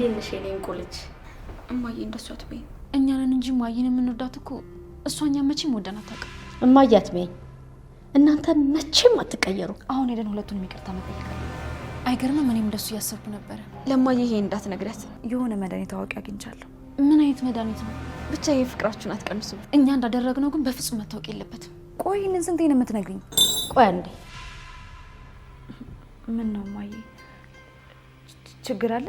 እንዴት ነሽ የኔ እንቁ ልጅ? እማዬ እንደሱ አትበይኝ። እኛ ነን እንጂ እማዬን የምንወዳት እኮ እሷኛ መቼም ወደን አታውቅም። እማዬ አትበይኝ። እናንተ መቼም አትቀየሩ። አሁን ሄደን ሁለቱንም ይቅርታ መጠየቅ አይገርምም? እኔም እንደሱ እያሰብኩ ነበረ። ለማዬ ይሄ እንዳትነግረት። የሆነ መድኃኒት አዋቂ አግኝቻለሁ። ምን አይነት መድኃኒት ነው? ብቻ ይሄ ፍቅራችሁን አትቀንሱ። እኛ እንዳደረግነው ግን በፍጹም መታወቅ የለበትም። ቆይ ይህንን ስንቴ ነው የምትነግሪኝ? ቆይ አንዴ። ምን ነው እማዬ? ችግር አለ?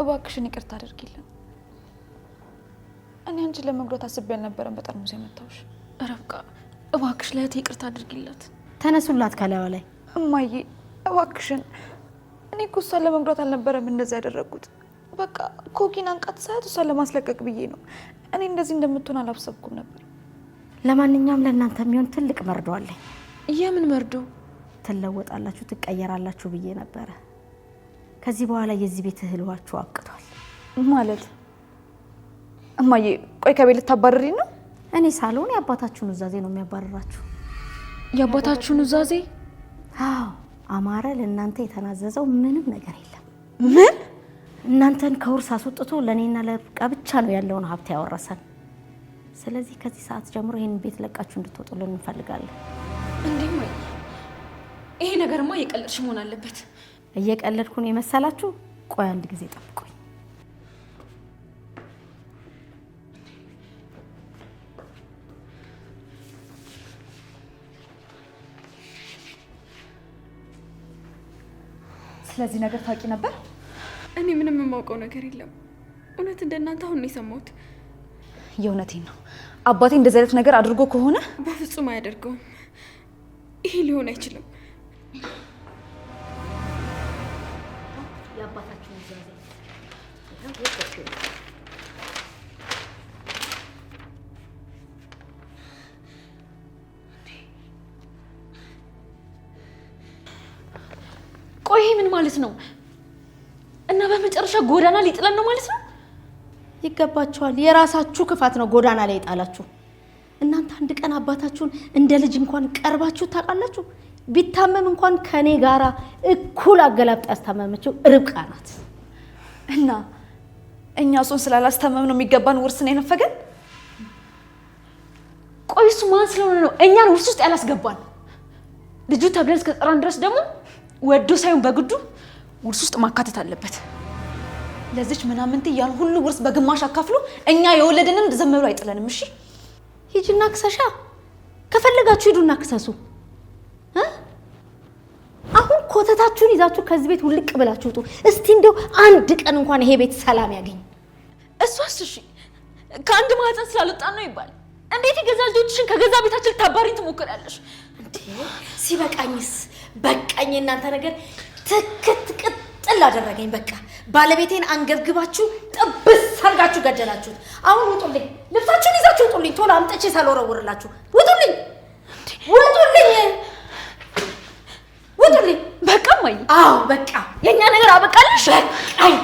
እባክሽን ይቅርታ አድርጊልን። እኔ አንቺን ለመጉዳት አስቤ አልነበረም በጠርሙስ የመታውሽ። ረብቃ እባክሽ ለእህቴ ይቅርታ አድርጊላት። ተነሱላት ከላይዋ ላይ። እማዬ እባክሽን፣ እኔ እኮ እሷን ለመጉዳት አልነበረም እንደዚህ ያደረጉት። በቃ ኮኪን አንቃት ሰዓት እሷን ለማስለቀቅ ብዬ ነው። እኔ እንደዚህ እንደምትሆን አላሰብኩም ነበር። ለማንኛውም ለእናንተ የሚሆን ትልቅ መርዶ አለኝ። የምን መርዶ? ትለወጣላችሁ፣ ትቀየራላችሁ ብዬ ነበረ። ከዚህ በኋላ የዚህ ቤት እህልዋችሁ አብቅቷል። ማለት እማዬ ቆይ ከቤት ልታባረሪ ነው? እኔ ሳልሆን የአባታችሁን ኑዛዜ ነው የሚያባረራችሁ። የአባታችሁን ኑዛዜ? አዎ፣ አማረ ለእናንተ የተናዘዘው ምንም ነገር የለም። ምን? እናንተን ከውርስ አስወጥቶ ለእኔና ለርብቃ ብቻ ነው ያለውን ሀብት ያወረሰን። ስለዚህ ከዚህ ሰዓት ጀምሮ ይህን ቤት ለቃችሁ እንድትወጡልን እንፈልጋለን። እንዴ እማዬ፣ ይሄ ነገርማ እየቀለድሽ መሆን አለበት። እየቀለድኩን የመሰላችሁ? ቆይ አንድ ጊዜ ጠብቁኝ። ስለዚህ ነገር ታውቂ ነበር? እኔ ምንም የማውቀው ነገር የለም። እውነት እንደናንተ አሁን ነው የሰማሁት። የእውነቴን ነው። አባቴ እንደዚህ አይነት ነገር አድርጎ ከሆነ በፍጹም አያደርገውም። ይሄ ሊሆን አይችልም። የአባታችሁ ኑዛዜ ቆይ ምን ማለት ነው? እና በመጨረሻ ጎዳና ሊጥለን ነው ማለት ነው? ይገባችኋል። የራሳችሁ ክፋት ነው ጎዳና ላይ ጣላችሁ። እናንተ አንድ ቀን አባታችሁን እንደ ልጅ እንኳን ቀርባችሁ ታውቃላችሁ? ቢታመም እንኳን ከኔ ጋራ እኩል አገላብጣ ያስታመመችው ርብቃ ናት። እና እኛ እሱን ስላላስታመም ነው የሚገባን ውርስ ነው የነፈገን? ቆይ እሱ ማን ስለሆነ ነው እኛን ውርስ ውስጥ ያላስገባን? ልጁ ተብለን እስከጠራን ድረስ ደግሞ ወዶ ሳይሆን በግዱ ውርስ ውስጥ ማካተት አለበት። ለዚች ምናምንት ያን ሁሉ ውርስ በግማሽ አካፍሎ እኛ የወለደንን ዝም ብሎ አይጥለንም። እሺ ሂጂና ክሰሻ። ከፈለጋችሁ ሂዱና ክሰሱ። አሁን ኮተታችሁን ይዛችሁ ከዚህ ቤት ውልቅ ብላችሁ ውጡ። እስቲ እንደው አንድ ቀን እንኳን ይሄ ቤት ሰላም ያገኝ። እሷስ እሺ ከአንድ ማህፀን ስላልወጣን ነው ይባል። እንዴት የገዛ ልጆችሽን ከገዛ ቤታችን ልታባሪኝ ትሞክራለሽ? እንዴ ሲበቃኝስ በቃኝ። እናንተ ነገር ትክት ቅጥል አደረገኝ። በቃ ባለቤቴን አንገብግባችሁ ጥብስ አድርጋችሁ ገደላችሁት። አሁን ውጡልኝ፣ ልብሳችሁን ይዛችሁ ውጡልኝ። ቶሎ አምጥቼ ሳልወረውርላችሁ ውጡልኝ፣ ውጡልኝ፣ ውጡልኝ። በቃ ማይ አዎ በቃ የኛ ነገር አበቃልሽ። በቃኝ።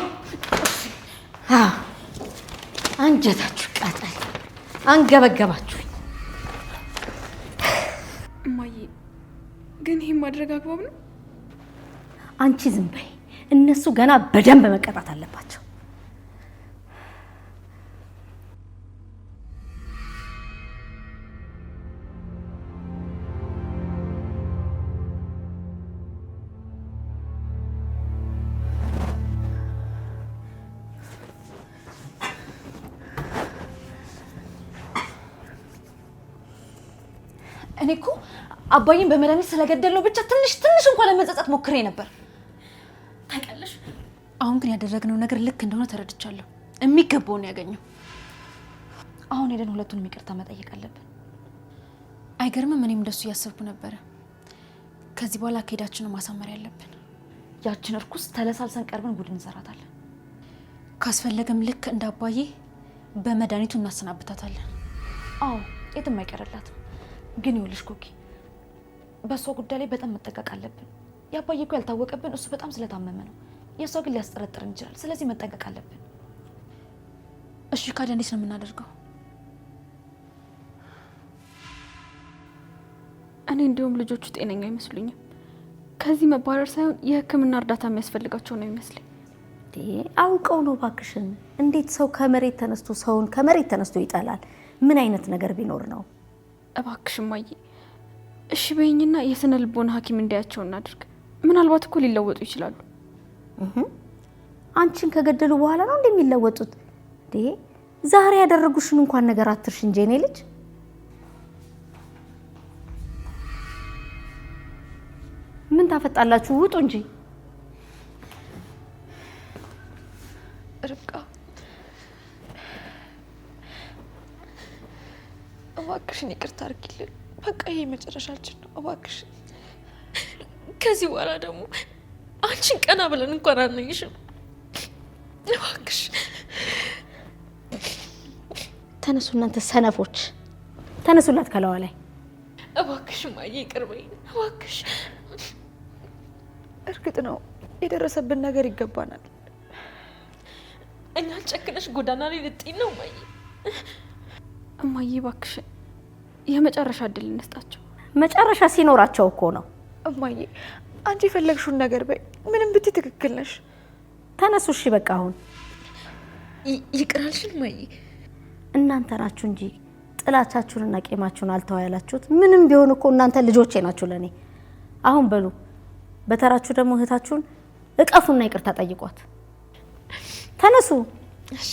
አንጀታችሁ ቃጠል፣ አንገበገባችሁኝ። እማዬ ግን ይሄን ማድረግ አግባብ ነው? አንቺ ዝም በይ። እነሱ ገና በደንብ መቀጣት አለባቸው። እኔ እኮ አባዬን በመድኃኒት ስለገደል ነው ብቻ ትንሽ እንኳን ለመጸጸት ሞክሬ ነበር። ታውቂያለሽ፣ አሁን ግን ያደረግነው ነገር ልክ እንደሆነ ተረድቻለሁ። የሚገባውን ያገኘው። አሁን ሄደን ሁለቱንም ይቅርታ መጠየቅ አለብን። አይገርምም? እኔም እንደሱ እያሰብኩ ነበረ። ከዚህ በኋላ አካሄዳችንን ማሳመር ያለብን። ያችን እርኩስ ተለሳልሰን ቀርበን ጉድ እንሰራታለን። ካስፈለገም ልክ እንደ አባዬ በመድኃኒቱ እናሰናብታታለን። አዎ የትም አይቀርላትም። ግን ይኸውልሽ ኮኪ በእሷ ጉዳይ ላይ በጣም መጠንቀቅ አለብን። የአባዬ እኮ ያልታወቀብን እሱ በጣም ስለታመመ ነው። የእሷ ግን ሊያስጠረጥርን ይችላል። ስለዚህ መጠንቀቅ አለብን። እሺ ካዲያ እንዴት ነው የምናደርገው? እኔ እንዲሁም ልጆቹ ጤነኛ አይመስሉኝም። ከዚህ መባረር ሳይሆን የሕክምና እርዳታ የሚያስፈልጋቸው ነው ይመስለኝ። አውቀው ነው ባክሽን። እንዴት ሰው ከመሬት ተነስቶ ሰውን ከመሬት ተነስቶ ይጠላል? ምን አይነት ነገር ቢኖር ነው? እባክሽ እማዬ እሺ በይኝና የስነ ልቦና ሐኪም እንዲያቸው እናድርግ። ምናልባት እኮ ሊለወጡ ይችላሉ። አንቺን ከገደሉ በኋላ ነው እንደሚለወጡት? ዛሬ ያደረጉሽን እንኳን ነገር አትርሽ እንጂ እኔ ልጅ። ምን ታፈጣላችሁ? ውጡ እንጂ። ርብቃ እባክሽን ይቅርታ አድርጊልን። በቃ ይሄ መጨረሻችን ነው። እባክሽ ከዚህ በኋላ ደግሞ አንቺን ቀና ብለን እንኳን አናይሽም። እባክሽ ተነሱ እናንተ ሰነፎች፣ ተነሱላት ከለዋ ላይ። እባክሽ ማየ ይቅር በይኝ እባክሽ። እርግጥ ነው የደረሰብን ነገር ይገባናል። እኛን ጨክነሽ ጎዳና ላይ ልጥይ ነው ማየ። እማዬ እባክሽ የመጨረሻ እድል እንስጣቸው። መጨረሻ ሲኖራቸው እኮ ነው። እማዬ አንቺ የፈለግሽውን ነገር በይ። ምንም ብትይ ትክክል ነሽ። ተነሱ እሺ በቃ አሁን ይቅራልሽን ማየ። እናንተ ናችሁ እንጂ ጥላቻችሁንና ቄማችሁን አልተው ያላችሁት። ምንም ቢሆን እኮ እናንተ ልጆቼ ናችሁ ለኔ። አሁን በሉ በተራችሁ ደግሞ እህታችሁን እቀፉና ይቅርታ ጠይቋት። ተነሱ እሺ።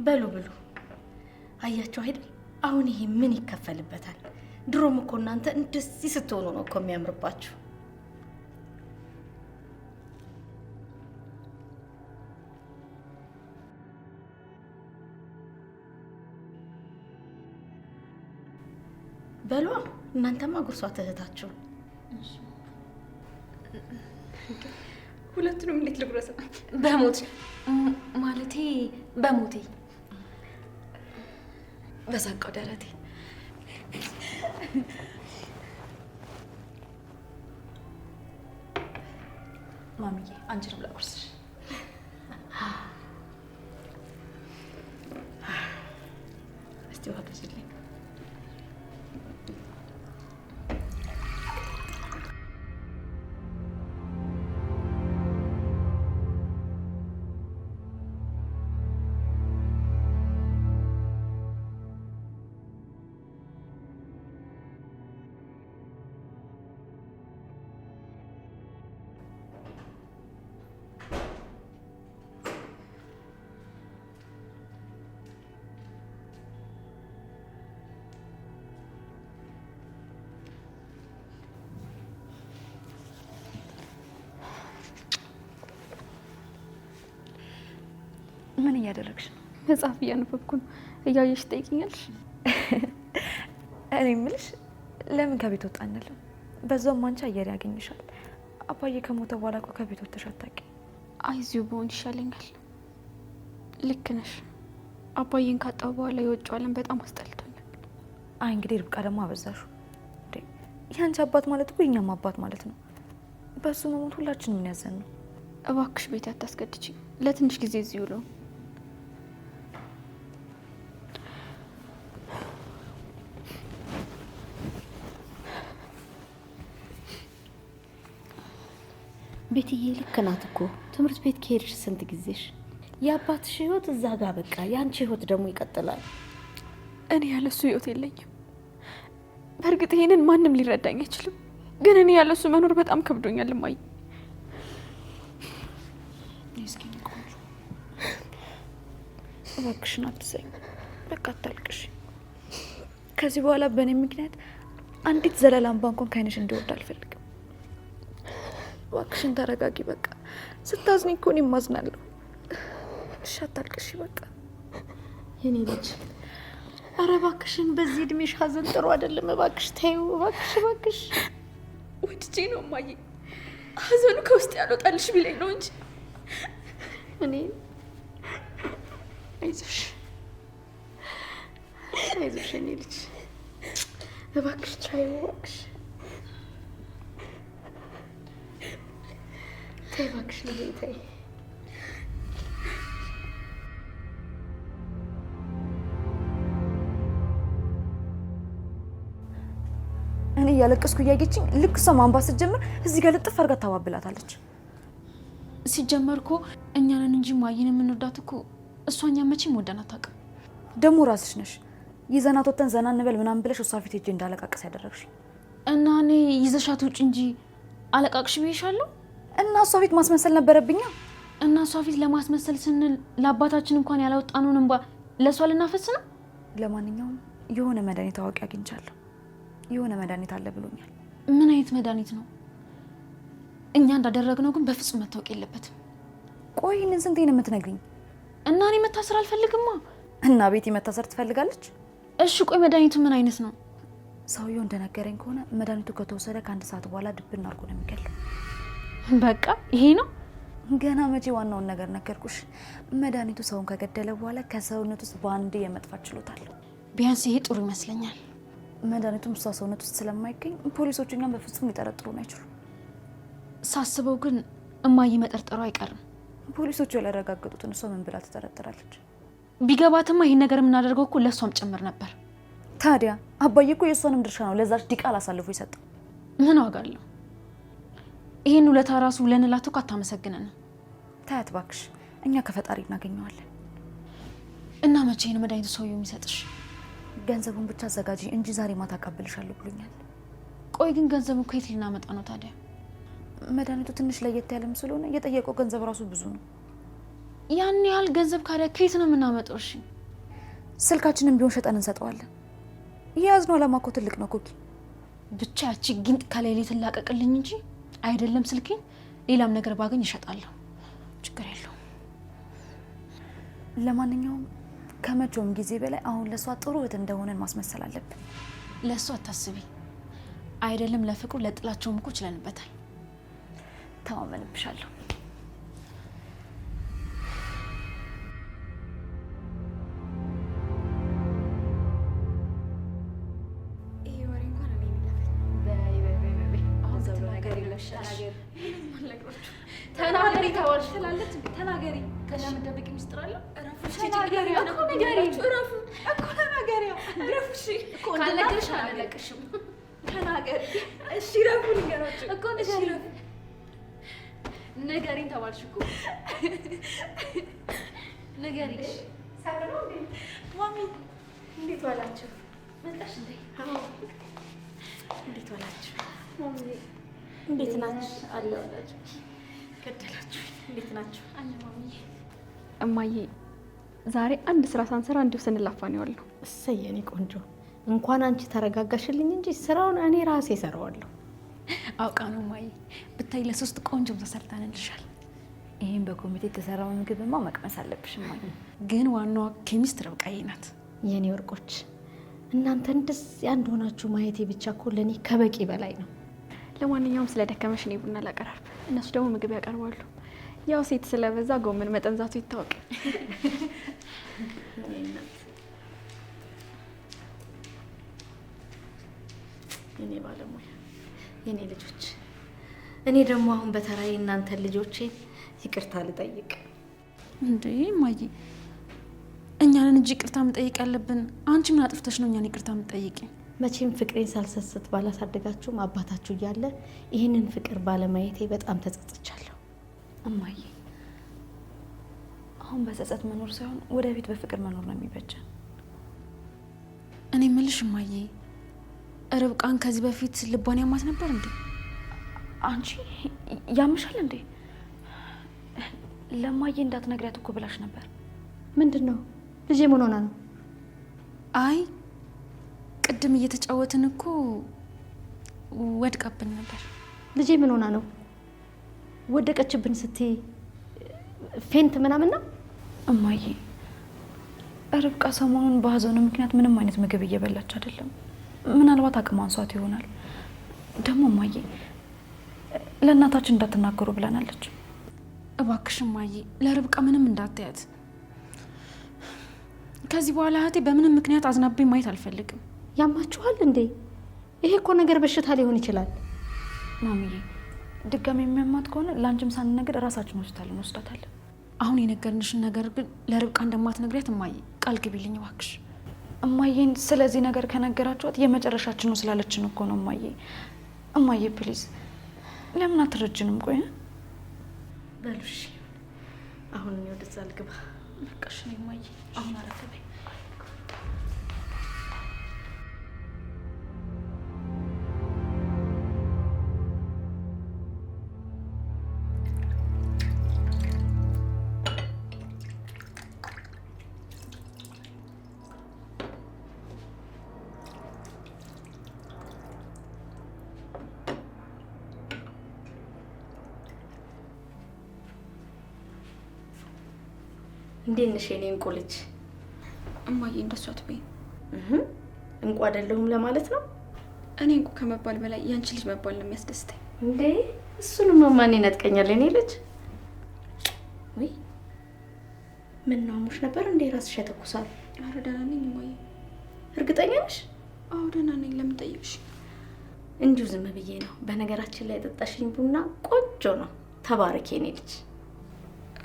በሉ ብሉ። አያችሁ አይደል? አሁን ይሄ ምን ይከፈልበታል? ድሮም እኮ እናንተ እንደዚህ ስትሆኑ ነው እኮ የሚያምርባችሁ። በሉ እናንተማ ጉርሷት እህታችሁ። ሁለቱንም እንዴት ልጉረሰው? በሞት ማለቴ በሞቴ በሳቀው ደረቴ። ማሚዬ አንቺንም ላጉርስሽ። እስቲ ውሃ ግዢልኝ። ምን እያደረግሽ ነው? መጽሐፍ እያነበብኩ ነው። እያየሽ ትጠይቂኛለሽ? እኔ የምልሽ ለምን ከቤት ወጣ አንልም? በዛውም አንቺ አየር ያገኝሻል። አባዬ ከሞተ በኋላ እኮ ከቤት ወጥተሽ አታውቂም። አይዚሁ በሆን ይሻለኛል። ልክ ነሽ። አባዬን ካጣሁ በኋላ የውጭው ዓለም በጣም አስጠልቶኛል። አይ እንግዲህ ርብቃ ደግሞ አበዛሹ። የአንቺ አባት ማለት እኮ የእኛም አባት ማለት ነው። በሱ መሞት ሁላችንም ምን ያዘን ነው። እባክሽ ቤት አታስገድጂ። ለትንሽ ጊዜ እዚህ ውሎ ቤትዬ ልክ ናት እኮ። ትምህርት ቤት ከሄድሽ ስንት ጊዜሽ? የአባትሽ ህይወት እዛ ጋር በቃ፣ የአንቺ ህይወት ደግሞ ይቀጥላል። እኔ ያለሱ ህይወት የለኝም። በእርግጥ ይሄንን ማንም ሊረዳኝ አይችልም፣ ግን እኔ ያለሱ መኖር በጣም ከብዶኛል። እማዬ እባክሽን አትዘኝ፣ በቃ አታልቅሽ። ከዚህ በኋላ በእኔ ምክንያት አንዲት ዘለላ እንባ እንኳን ከዓይንሽ እንዲወርድ አልፈልግም። እባክሽን ተረጋጊ። በቃ ስታዝኝ እኮ እኔም አዝናለሁ። እሺ አታልቅሽ በቃ የኔ ልጅ። ኧረ እባክሽን በዚህ እድሜሽ ሀዘን ጥሩ አይደለም። እባክሽ ተይው እባክሽ። ወድጄ ነው እማዬ። ሀዘኑ ከውስጥ ያልወጣልሽ ቢለኝ ነው እንጂ እኔ አይዞሽ የኔ ልጅ እባክሽ ተይው እባክሽ ተይ እባክሽ ልጄ ተይ። እኔ እያለቀስኩ እያየችኝ ልክ እሷ ማንባት ስትጀምር እዚህ ጋር ልጥፍ አድርጋ ታባብላታለች። ሲጀመር እኮ እኛንን እንጂ ማየን የምንወዳት እኮ እሷ እኛን መቼም ወደን አታውቅም። ደግሞ ራስሽ ነሽ ይዘናት ወተን ዘና እንበል ምናምን ብለሽ እሷ ፊት ሄጄ እንዳለቃቅስ ያደረግሽ እና እኔ ይዘሻት ውጭ እንጂ አለቃቅሽ ብዬሻለሁ። እና እሷ ፊት ማስመሰል ነበረብኛ። እና እሷ ፊት ለማስመሰል ስንል ለአባታችን እንኳን ያላወጣነውን እንባ ለእሷ ልናፈስ ነው። ለማንኛውም የሆነ መድኃኒት አዋቂ አግኝቻለሁ። የሆነ መድኃኒት አለ ብሎኛል። ምን አይነት መድኃኒት ነው? እኛ እንዳደረግነው ግን በፍጹም መታወቅ የለበትም። ቆይ ይህንን ስንቴ ነው የምትነግሪኝ? እና እኔ መታሰር አልፈልግማ። እና ቤቲ መታሰር ትፈልጋለች? እሺ ቆይ መድኃኒቱ ምን አይነት ነው? ሰውየው እንደነገረኝ ከሆነ መድኃኒቱ ከተወሰደ ከ1 ሰዓት በኋላ ድብን አድርጎ ነው የሚገለው። በቃ ይሄ ነው? ገና መቼ ዋናውን ነገር ነገርኩሽ። መድኃኒቱ ሰውን ከገደለ በኋላ ከሰውነት ውስጥ በአንዴ የመጥፋት ችሎታ አለው። ቢያንስ ይሄ ጥሩ ይመስለኛል። መድኃኒቱም እሷ ሰውነት ውስጥ ስለማይገኝ ፖሊሶቹ እኛም በፍጹም ሊጠረጥሩን አይችሉም። ሳስበው ግን እማዬ መጠርጠሩ አይቀርም። ፖሊሶቹ ያላረጋገጡትን እሷ ምን ብላ ትጠረጥራለች? ቢገባትማ ይሄን ነገር የምናደርገው እኮ ለእሷም ጭምር ነበር። ታዲያ አባዬ እኮ የእሷንም ድርሻ ነው ለዛች ዲቃላ አሳልፎ ይሰጠው። ምን ዋጋ አለው? ይሄን ውለታ ራሱ ለንላት እኮ አታመሰግነንም። ታያት እባክሽ፣ እኛ ከፈጣሪ እናገኘዋለን። እና መቼ ነው መድኃኒቱ ሰውየው የሚሰጥሽ? ገንዘቡን ብቻ አዘጋጂ እንጂ ዛሬ ማታ አቀብልሻለሁ ብሎኛል። ቆይ ግን ገንዘቡን ከየት ልናመጣ ነው ታዲያ? መድኃኒቱ ትንሽ ለየት ያለም ስለሆነ የጠየቀው ገንዘብ ራሱ ብዙ ነው። ያን ያህል ገንዘብ ካዲያ ከየት ነው የምናመጣው? እሺ ስልካችንን ቢሆን ሸጠን እንሰጠዋለን። የያዝነው ዓላማ እኮ ትልቅ ነው ኮኪ። ብቻ ያቺ ጊንጥ ከሌሊት ትላቀቅልኝ እንጂ አይደለም ስልኬን ሌላም ነገር ባገኝ ይሸጣለሁ። ችግር የለውም። ለማንኛውም ከመቼውም ጊዜ በላይ አሁን ለሷ ጥሩ እህት እንደሆነን ማስመሰል አለብን። ለሷ አታስቢ። አይደለም ለፍቅሩ ለጥላቸውም እኮ ችለንበታል። ተማመንብሻለሁ። ተናገሪ ተዋልሽ ትላለች። ተናገሪ ከዛ መደበቅ ሚስጥር አለ። ተናገሪ እኮ ንገሪ እኮ ተናገሪ። ረፍሽ እኮ ካለሽ አላለቅሽም። ተናገሪ እሺ። ረፉ ንገራችሁ እኮ እሺ። ረፉ ንገሪኝ ተባልሽ እኮ ንገሪ። ሰላም እንዴ ማሚ፣ እንዴት ዋላችሁ? መጣሽ እንዴ? አዎ። እንዴት ዋላችሁ ማሚ? እንዴት ናችሁ? አለሁላችሁ። ገደላችሁ። እንዴት ናችሁ? አለ ማሚ። እማዬ ዛሬ አንድ ስራ ሳንሰራ እንዲሁ ስንላፋ ነው ያለው። እሰይ የኔ ቆንጆ፣ እንኳን አንቺ ተረጋጋሽልኝ እንጂ ስራውን እኔ ራሴ እሰራዋለሁ። አውቃ ነው ማይ። ብታይ ለሶስት ቆንጆ ተሰርታንልሻል። ይሄን በኮሚቴ የተሰራውን ምግብማ መቅመስ አለብሽ ማይ። ግን ዋናዋ ኬሚስት ርብቃዬ ናት። የኔ ወርቆች፣ እናንተ እንደዚህ አንድ ሆናችሁ ማየቴ ብቻ እኮ ለኔ ከበቂ በላይ ነው። ለማንኛውም ስለደከመሽ እኔ ቡና ላቀራርብ፣ እነሱ ደግሞ ምግብ ያቀርባሉ። ያው ሴት ስለበዛ ጎመን መጠንዛቱ ይታወቅ። የኔ ባለሙያ፣ የኔ ልጆች፣ እኔ ደግሞ አሁን በተራዬ እናንተን ልጆቼን ይቅርታ ልጠይቅ። እንዴ ማይ፣ እኛንን እንጂ ይቅርታ መጠየቅ ያለብን። አንቺ ምን አጥፍተሽ ነው እኛን ይቅርታ የምትጠይቂ? መቼም ፍቅሬን ሳልሰስት ባላሳደጋችሁም አባታችሁ እያለ ይህንን ፍቅር ባለማየቴ በጣም ተጸጽቻለሁ። እማዬ፣ አሁን በጸጸት መኖር ሳይሆን ወደፊት በፍቅር መኖር ነው የሚበጀን። እኔ የምልሽ እማዬ፣ ርብቃን ከዚህ በፊት ልቧን ያማት ነበር እንዴ? አንቺ ያምሻል እንዴ? ለማዬ እንዳትነግሪያት እኮ ብላሽ ነበር። ምንድን ነው ልጄ? ምን ሆና ነው? አይ ቅድም እየተጫወትን እኮ ወድቃብን ነበር። ልጄ ምን ሆና ነው? ወደቀችብን ስትይ ፌንት ምናምን ነው? እማዬ ርብቃ ሰሞኑን በሀዘኑ ምክንያት ምንም አይነት ምግብ እየበላች አይደለም። ምናልባት አቅም አንሷት ይሆናል። ደግሞ እማዬ ለእናታችን እንዳትናገሩ ብለናለች። እባክሽ እማዬ ለርብቃ ምንም እንዳትያት። ከዚህ በኋላ እህቴ በምንም ምክንያት አዝናብኝ ማየት አልፈልግም። ያማችኋል እንዴ? ይሄ እኮ ነገር በሽታ ሊሆን ይችላል። ማሚዬ ድጋሚ የሚያማት ከሆነ ላንቺም ሳንነግር ራሳችን ሆስፒታል እንወስዳታለን። አሁን የነገርንሽን ነገር ግን ለርብቃ እንደማትነግሪያት እማዬ ቃል ግቢልኝ እባክሽ። እማዬን ስለዚህ ነገር ከነገራችኋት የመጨረሻችን ነው ስላለችን እኮ ነው እማዬ። እማዬ ፕሊዝ ለምን አትረጅንም? ቆይ በሉሽ አሁን እኔ ወደዛ ልግባ። በቃሽ ነው እማዬ። አሁን አረፈ በይ። እንዴት ነሽ የኔ እንቁ ልጅ? እማዬ እንደሷ አትበይ። እንቁ አይደለሁም ለማለት ነው? እኔ እንቁ ከመባል በላይ ያንቺ ልጅ መባል ነው የሚያስደስተኝ። እንዴ እሱንም ማን ይነጥቀኛል? የኔ ልጅ ወይ ምን ነው አሞሽ ነበር እንዴ? ራስሽ ያተኩሳል? ኧረ ደህና ነኝ እማዬ። እርግጠኛ ነሽ? አዎ ደህና ነኝ። ለምን ጠየቅሽ? እንዲሁ ዝም ብዬ ነው። በነገራችን ላይ የጠጣሽኝ ቡና ቆንጆ ነው። ተባረክ የኔ ልጅ።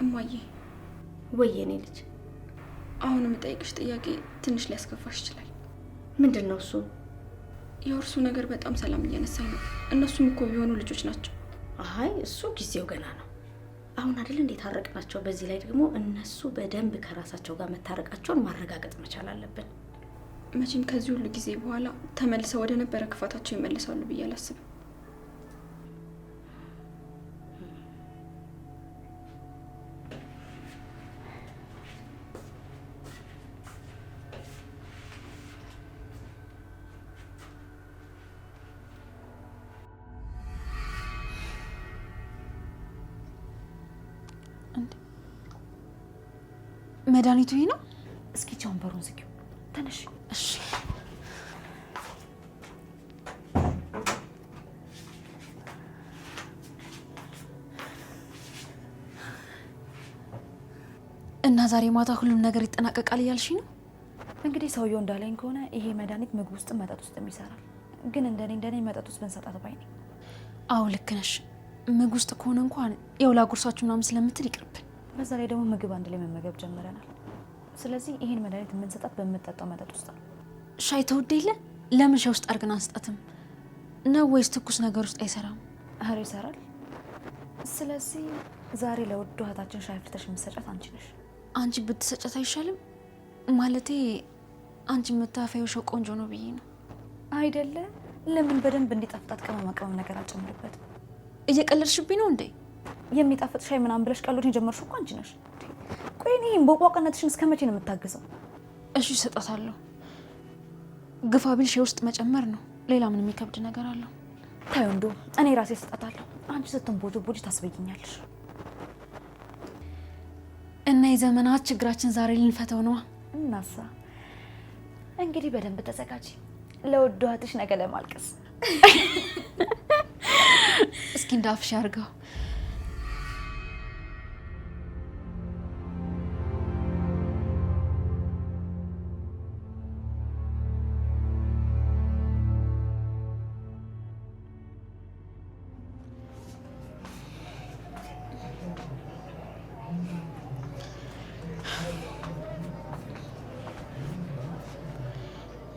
እማዬ ወይ የኔ ልጅ አሁን የምጠይቅሽ ጥያቄ ትንሽ ሊያስከፋሽ ይችላል። ምንድን ነው እሱ? የእርሱ ነገር በጣም ሰላም እየነሳኝ ነው። እነሱም እኮ ቢሆኑ ልጆች ናቸው። አይ እሱ ጊዜው ገና ነው። አሁን አይደል እንዴት ታረቅናቸው። በዚህ ላይ ደግሞ እነሱ በደንብ ከራሳቸው ጋር መታረቃቸውን ማረጋገጥ መቻል አለብን። መቼም ከዚህ ሁሉ ጊዜ በኋላ ተመልሰው ወደ ነበረ ክፋታቸው ይመለሳሉ ብዬ አላስብም። መድኃኒቱ ይሄ ነው? እስኪ ቻውን በሩን ዝጊው። ተነሽ። እሺ እና ዛሬ ማታ ሁሉም ነገር ይጠናቀቃል እያልሽ ነው? እንግዲህ ሰውየው እንዳለኝ ከሆነ ይሄ መድኃኒት ምግብ ውስጥ መጠጥ ውስጥ ይሰራል። ግን እንደኔ መጠጥ ውስጥ ብንሰጣት ባይ ነኝ። አዎ ልክ ነሽ። ምግብ ውስጥ ከሆነ እንኳን የውላ ጉርሳችሁ ምናምን ስለምትል ይቅርብን። በዛ ላይ ደግሞ ምግብ አንድ ላይ መመገብ ጀምረናል። ስለዚህ ይሄን መድኃኒት የምንሰጣት በምንጠጣው መጠጥ ውስጥ ነው። ሻይ ተወደ የለ ለምን ሻይ ውስጥ አድርገን አንስጣትም ነው? ወይስ ትኩስ ነገር ውስጥ አይሰራም? ኧረ ይሰራል። ስለዚህ ዛሬ ለውድ እህታችን ሻይ አፍልተሽ የምትሰጫት አንቺ ነሽ። አንቺ ብትሰጫት አይሻልም? ማለቴ አንቺ የምታፈየው ሻይ ቆንጆ ነው ብዬ ነው። አይደለ? ለምን በደንብ እንዲጣፍጣት ቅመማ ቅመም ነገር አልጨምርበት? እየቀለድሽብኝ ነው እንዴ? የሚጣፍጥ ሻይ ምናምን ብለሽ ቀሎችን የጀመርሽው እኮ አንቺ ነሽ። ቆይ እኔ ቦቋቅነትሽን እስከ መቼ ነው የምታግዘው? እሺ እሰጣታለሁ። ግፋ ቢል ሻይ ውስጥ መጨመር ነው። ሌላ ምን የሚከብድ ነገር አለው? ታዩ እንዶ እኔ ራሴ እሰጣታለሁ። አንቺ ስትንቦጂ ታስበይኛለሽ። እና የዘመናት ችግራችን ዛሬ ልንፈተው ነዋ። እናሳ እንግዲህ በደንብ ተዘጋጂ ለውድ እህትሽ ነገ ለማልቀስ። እስኪ እንዳፍሽ አድርገው።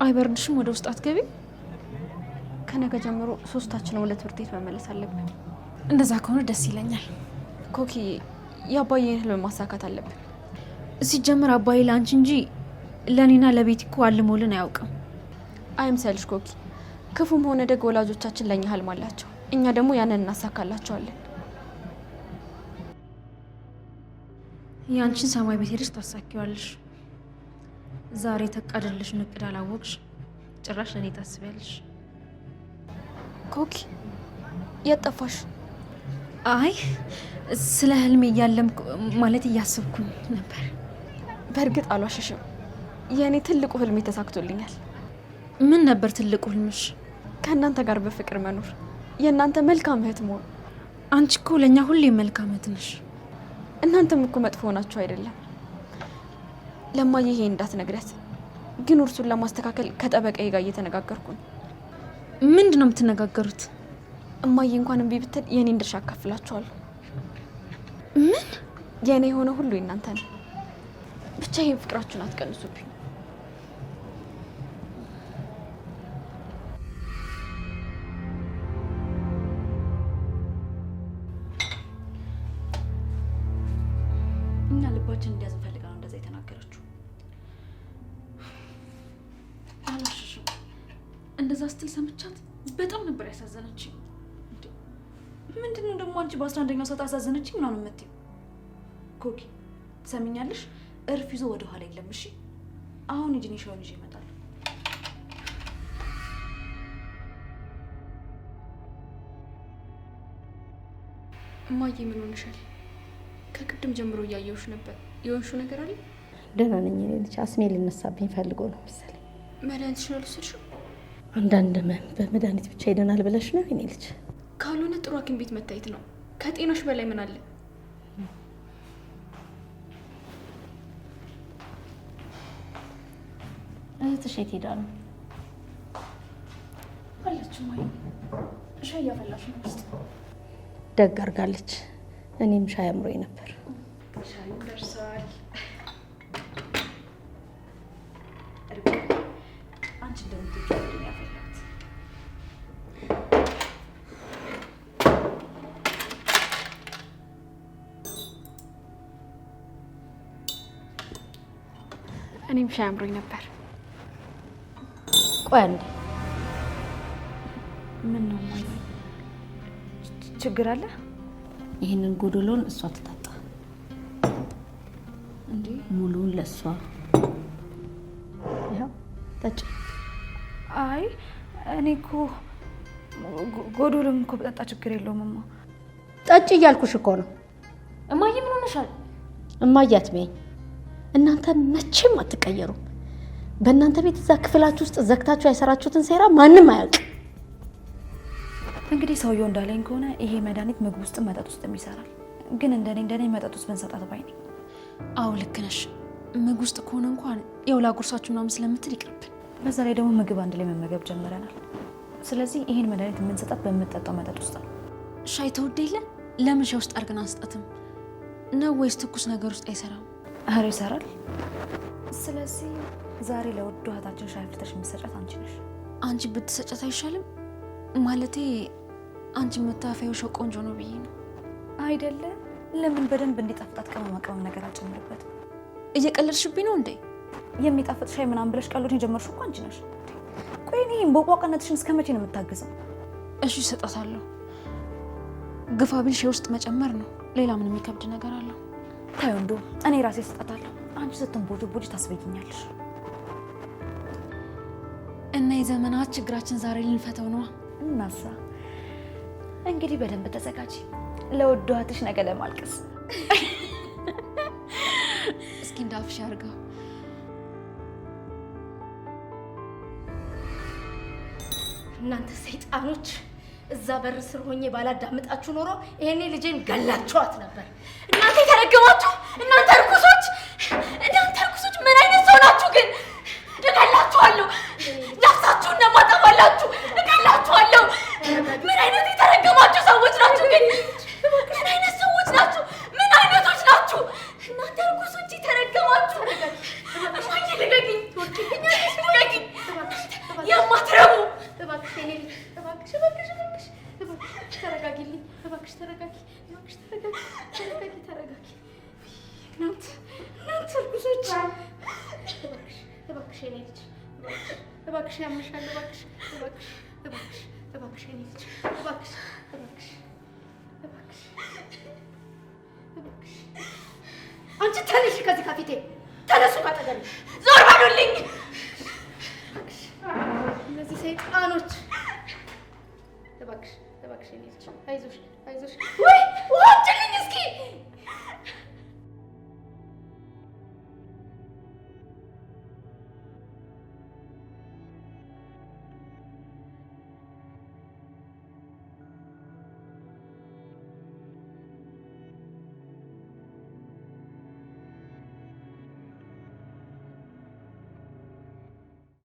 አይበርድሽም? ወደ ውስጥ አትገቢ? ከነገ ጀምሮ ሶስታችንም ወደ ትምህርት ቤት መመለስ አለብን። እንደዛ ከሆነ ደስ ይለኛል። ኮኪ የአባዬን ህልም ማሳካት አለብን። ሲጀምር አባዬ ለአንቺ እንጂ ለእኔና ለቤት እኮ አልሞልን አያውቅም። አይምሰልሽ ኮኪ፣ ክፉም ሆነ ደግ ወላጆቻችን ለእኛ ህልም አላቸው። እኛ ደግሞ ያንን እናሳካላቸዋለን። ያንቺን ሰማይ ቤት ሄደሽ ታሳኪዋለሽ። ዛሬ ተቃደልሽ ንቅድ አላወቅሽ፣ ጭራሽ ለእኔ ታስቢያለሽ። ኮኪ የጠፋሽ? አይ ስለ ህልሜ እያለምኩ ማለት እያሰብኩኝ ነበር። በእርግጥ አልዋሸሽም፣ የእኔ ትልቁ ህልሜ ተሳክቶልኛል። ምን ነበር ትልቁ ህልምሽ? ከእናንተ ጋር በፍቅር መኖር፣ የእናንተ መልካም እህት መሆን። አንቺ እኮ ለእኛ ሁሌ መልካም እህት ነሽ። እናንተም እኮ መጥፎ ሆናችሁ አይደለም። ለማየ ይሄ እንዳትነግረት፣ ግን እርሱን ለማስተካከል ከጠበቃዬ ጋር እየተነጋገርኩ ነው። ምንድን ነው የምትነጋገሩት? እማዬ እንኳን እምቢ ብትል የእኔን ድርሻ አካፍላችኋለሁ። ምን? የእኔ የሆነ ሁሉ የእናንተ ነው። ብቻ ይህን ፍቅራችሁን አትቀንሱብኝ። እኛ ልባችን እንዲያዝ ፈልጋ ነው እንደዛ የተናገረችው። አላሸሽም። እንደዛ ስትል ሰምቻት በጣም ነበር ያሳዘነችኝ። ምንድነው ደግሞ አንቺ በ11ኛው ሰዓት አሳዘነችኝ ምናምን የምትይው? ኮኪ ትሰሚኛለሽ? እርፍ ይዞ ወደ ኋላ የለም። እሺ አሁን ሂጂን ሻውን ይዤ እመጣለሁ። እማዬ ምን ሆነሻል? ከቅድም ጀምሮ እያየሁሽ ነበር። የሆንሽው ነገር አለ? ደህና ነኝ እኔ ልጅ። አስሜ ሊነሳብኝ ፈልጎ ነው መሰለኝ። መድኃኒትሽን አልወሰድሽም? አንዳንድ በመድኃኒት ብቻ ይደናል ብለሽ ነው የኔ ልጅ? ካልሆነ ጥሩ ሐኪም ቤት መታየት ነው። ከጤናሽ በላይ ምን አለ? እህትሽ የት ሄዳ ነው? አለች ማይ። ሻይ እያፈላሽ ነው ውስጥ። ደግ አድርጋለች። እኔም ሻይ አምሮኝ ነበር። ሻዩ ደርሰዋል። አንቺ እንደምትወጂው ያፈላት እኔም ሻይ አምሮኝ ነበር። ቆይ አንዴ። ምን ነው ማይ? ችግር አለ? ይህንን ጎዶሎን እሷ ትጠጣ እንዴ? ሙሉውን ለእሷ ይኸው ጠጪ። አይ እኔ እኮ ጎዶሎም እኮ በጠጣ ችግር የለውም እማ። ጠጪ እያልኩሽ እኮ ነው። እማዬ ምን ሆነሻል? እማዬ አትበይኝ። እናንተ መቼም አትቀየሩም። በእናንተ ቤት እዛ ክፍላችሁ ውስጥ ዘግታችሁ ያሰራችሁትን ሴራ ማንም አያውቅም። እንግዲህ ሰውየው እንዳለኝ ከሆነ ይሄ መድኃኒት ምግብ ውስጥ መጠጥ ውስጥ ይሰራል። ግን እንደኔ መጠጥ ውስጥ ብንሰጣት ባይ ነኝ። አዎ ልክ ነሽ። ምግብ ውስጥ ከሆነ እንኳን የውላ ጉርሳችሁ ምናምን ስለምትል ይቅርብን። በዛ ላይ ደግሞ ምግብ አንድ ላይ መመገብ ጀምረናል። ስለዚህ ይሄን መድኃኒት የምንሰጣት በምትጠጣው መጠጥ ውስጥ ነው። ሻይ ተወደ የለ ለምን ሻይ ውስጥ አድርገን አንስጣትም ነው? ወይስ ትኩስ ነገር ውስጥ አይሰራም? ኧረ ይሰራል። ስለዚህ ዛሬ ለውድ እህታችን ሻይ አፍልተሽ የምትሰጫት አንቺ ነሽ። አንቺ ብትሰጫት አይሻልም? ማለቴ አንቺ የምታፈየው ሻይ ቆንጆ ነው ብዬ ነው። አይደለ? ለምን በደንብ እንዲጣፍጣት ቅመማ ቅመም ነገር አልጨምርበትም? እየቀለድሽብኝ ነው እንዴ? የሚጣፍጥ ሻይ ምናምን ብለሽ ቀሎችን የጀመርሽው እኮ አንቺ ነሽ። ቆይ ይሄን በቋቋነትሽን እስከ መቼ ነው የምታገዘው? እሺ እሰጣታለሁ። ግፋ ቢል ሻይ ውስጥ መጨመር ነው። ሌላ ምን የሚከብድ ነገር አለው? ታዩ እንዶ እኔ ራሴ እሰጣታለሁ። አንቺ ስትንቦጂ ታስበይኛለሽ። እና የዘመናት ችግራችን ዛሬ ልንፈተው ነው። እናሳ እንግዲህ በደንብ ተዘጋጂ ለውድ እህትሽ ነገ ለማልቀስ። እስኪ እንዳፍሽ አድርገው። እናንተ ሰይጣኖች! እዛ በር ስር ሆኜ ባላዳምጣችሁ ኖሮ ይሄኔ ልጄን ገላችኋት ነበር። እናንተ የተረገማችሁ! እናንተ እርኩሶች! እናንተ እርኩሶች! ምን አይነት ሰው ናችሁ ግን? እገላችኋለሁ! ነፍሳችሁን ነው የማጠፋላችሁ! እገላችኋለሁ! ምን አይነት የተረገማችሁ ሰዎች ናችሁ ግን? ምን አይነት ሰዎች ናችሁ? ምን አይነቶች ናችሁ? እናንተ እርኩሶች የተረገማችሁ! እማዬ ልቀቂኝ! ትወጪኛለሽ! ልቀቂኝ! የማትረቡ! እባክሽ የኔ ልጅ እባክሽ እባክሽ እባክሽ እባክሽ ተረጋጊልኝ! እባክሽ ተረጋጊ! እባክሽ ተረጋጊ! ተረጋጊ! ተረጋጊ! እናንተ እርኩሶች! እባክሽ እባክሽ የኔ ልጅ እባክሽ ያምሻል! እባክሽ እባክሽ እባክሽ እባክሽ የኔ ልጅ እባክሽ እባክሽ እባክሽ እባክሽ አንቺ ተነሽ ከዚህ ከፊቴ! ተነሱ ካጠገቤ! ዞር በሉልኝ! እነዚህ ሰይጣኖች! አይዞሽ አይዞሽ።